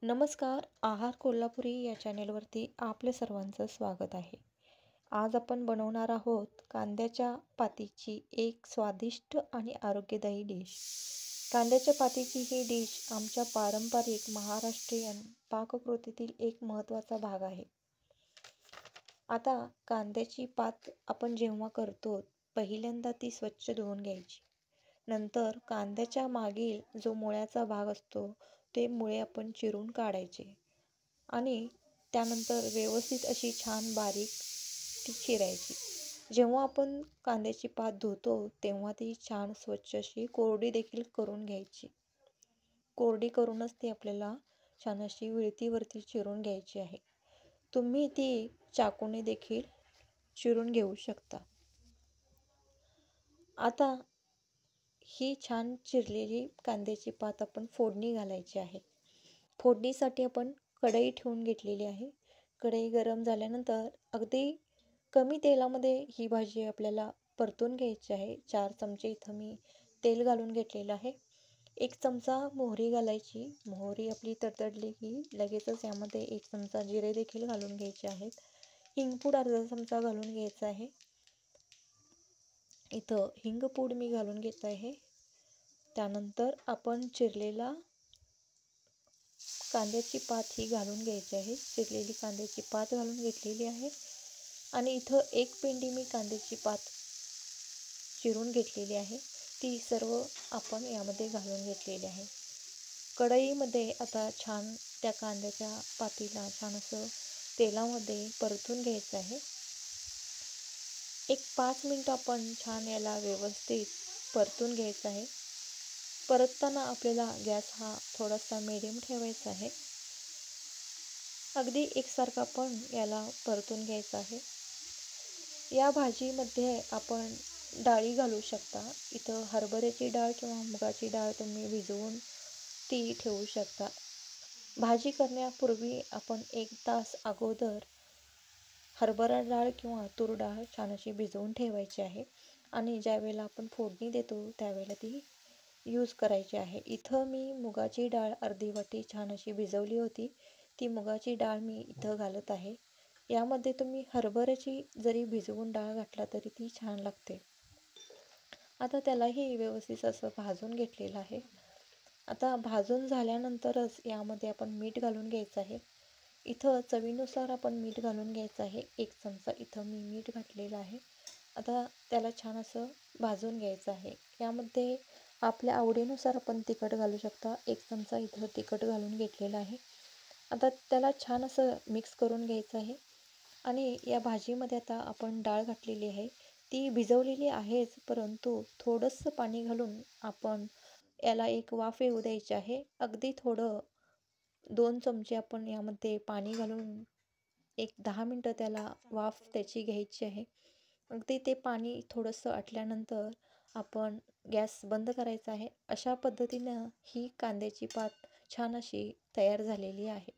नमस्कार. आहार कोल्हापुरी या चॅनेलवरती आपल्या सर्वांचं स्वागत आहे. आज आपण बनवणार आहोत कांद्याच्या पातीची एक स्वादिष्ट आणि आरोग्यदायी डिश. कांद्याच्या पातीची ही डिश आमच्या पारंपरिक महाराष्ट्रीयन पाककृतीतील एक महत्त्वाचा भाग आहे. आता कांद्याची पात आपण जेव्हा करतो पहिल्यांदा ती स्वच्छ धुवून घ्यायची. नंतर कांद्याच्या मागील जो मुळ्याचा भाग असतो ते मुळे आपण चिरून काढायचे आणि त्यानंतर व्यवस्थित अशी छान बारीक ती चिरायची. जेव्हा आपण कांद्याची पात धुतो तेव्हा ती छान स्वच्छ अशी कोरडी देखील करून घ्यायची. कोरडी करूनच ती आपल्याला छान अशी विळतीवरती चिरून घ्यायची आहे. तुम्ही ती चाकूने देखील चिरून घेऊ शकता. आता ही छान चिरलेली कांद्याची पात आपण फोडणी घालायची आहे. फोडणीसाठी आपण कढई ठेवून घेतलेली आहे. कढई गरम झाल्यानंतर अगदी कमी तेलामध्ये ही भाजी आपल्याला परतून घ्यायची आहे. 4 चमचे इथं मी तेल घालून घेतलेलं आहे. 1 चमचा मोहरी घालायची. मोहरी आपली तडतडली की लगेचच यामध्ये 1 चमचा जिरे देखील घालून घ्यायचे आहेत. हिंगपूड अर्धा चमचा घालून घ्यायचा आहे. इथं हिंगपूड मी घालून घेत आहे. त्यानंतर आपण चिरलेला कांद्याची पात ही घालून घ्यायची आहे. चिरलेली कांद्याची पात घालून घेतलेली आहे आणि इथं 1 पेंडी मी कांद्याची पात चिरून घेतलेली आहे. ती सर्व आपण यामध्ये घालून घेतलेली आहे. कढईमध्ये आता छान त्या कांद्याच्या पातीला छान असं तेलामध्ये परतून घ्यायचं आहे. एक 5 मिनिटं आपण छान याला व्यवस्थित परतून घ्यायचं आहे. परतताना आपल्याला गॅस हा थोडासा मीडियम ठेवायचा आहे. अगदी एकसारखा पण याला परतून घ्यायचा आहे. या भाजीमध्ये आपण डाळी घालू शकता. इथं हरभऱ्याची डाळ किंवा मुगाची डाळ तुम्ही भिजवून ती ठेवू शकता. भाजी करण्यापूर्वी आपण 1 तास अगोदर हरभरा डाळ किंवा तूर डाळ छान अशी भिजवून ठेवायची आहे आणि ज्यावेळेला आपण फोडणी देतो त्यावेळेला ती यूज करायची आहे. इथं मी मुगाची डाळ अर्धी वाटी छान अशी भिजवली होती. ती मुगाची डाळ मी इथं घालत आहे. यामध्ये तुम्ही हरभऱ्याची जरी भिजवून डाळ घातला तरी ती छान लागते. आता त्यालाही व्यवस्थित असं भाजून घेतलेलं आहे. आता भाजून झाल्यानंतरच यामध्ये आपण मीठ घालून घ्यायचं आहे. इथं चवीनुसार आपण मीठ घालून घ्यायचं आहे. 1 चमचा इथं मी मीठ घातलेलं आहे. आता त्याला छान असं भाजून घ्यायचं आहे. यामध्ये आपल्या आवडीनुसार आपण तिखट घालू शकता. 1 चमचा इथं तिखट घालून घेतलेलं आहे. आता त्याला छान असं मिक्स करून घ्यायचं आहे आणि या भाजीमध्ये आता आपण डाळ घातलेली आहे. ती भिजवलेली आहेच, परंतु थोडंसं पाणी घालून आपण याला एक वाफ येऊ द्यायची आहे. अगदी थोडं 2 चमचे आपण यामध्ये पाणी घालून एक 10 मिनटं त्याला वाफ त्याची घ्यायची आहे. अगदी ते पाणी थोडंसं आटल्यानंतर आपण गॅस बंद करायचा आहे. अशा पद्धतीनं ही कांद्याची पात छान अशी तयार झालेली आहे.